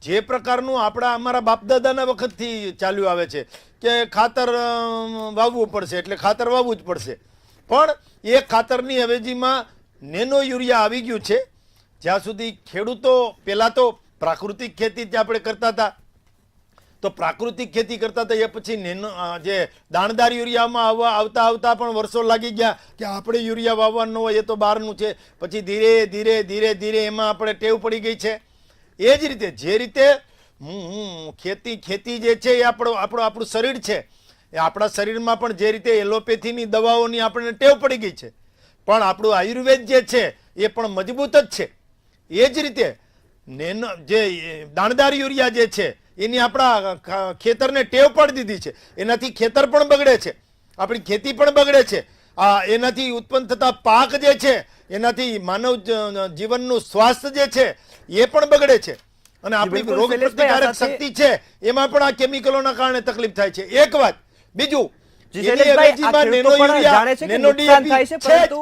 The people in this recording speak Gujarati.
જે પ્રકારનું અમારા બાપદાદાના વખતથી ચાલ્યું આવે છે કે ખાતર વાવવું પડશે એટલે ખાતર વાવવું જ પડશે, પણ એ ખાતરની અવેજીમાં નેનો યુરિયા આવી ગયું છે. જ્યાં સુધી ખેડૂતો પહેલાં તો પ્રાકૃતિક ખેતી જે આપણે કરતા હતા, તો પ્રાકૃતિક ખેતી કરતા હતા, એ પછી જે દાણદાર યુરિયામાં આવતા પણ વર્ષો લાગી ગયા કે આપણે યુરિયા વાવવાનું હોય, એ તો બહારનું છે. પછી ધીરે ધીરે ધીરે ધીરે એમાં આપણે ટેવ પડી ગઈ છે. એ જ રીતે જે રીતે ખેતી જે છે એ આપણું શરીર છે, એ આપણા શરીરમાં પણ જે રીતે એલોપેથીની દવાઓની આપણને ટેવ પડી ગઈ છે, પણ આપણું આયુર્વેદ જે છે એ પણ મજબૂત જ છે. એ જ રીતે જે દાણદાર યુરિયા જે છે એની આપણા ખેતરને ટેવ પાડી દીધી છે. એનાથી ખેતર પણ બગડે છે, આપણી ખેતી પણ બગડે છે. એનાથી ઉત્પન્ન થતા પાક જે છે એનાથી માનવ જીવનનું સ્વાસ્થ્ય જે છે એ પણ બગડે છે, અને આપણી રોગ પ્રતિકારક શક્તિ છે એમાં પણ આ કેમિકલોના કારણે તકલીફ થાય છે. એક વાત. બીજું, જી શૈલેષભાઈ, આ ખેડૂતો પણ જાણે છે કે નુકસાન થાય છે, પરંતુ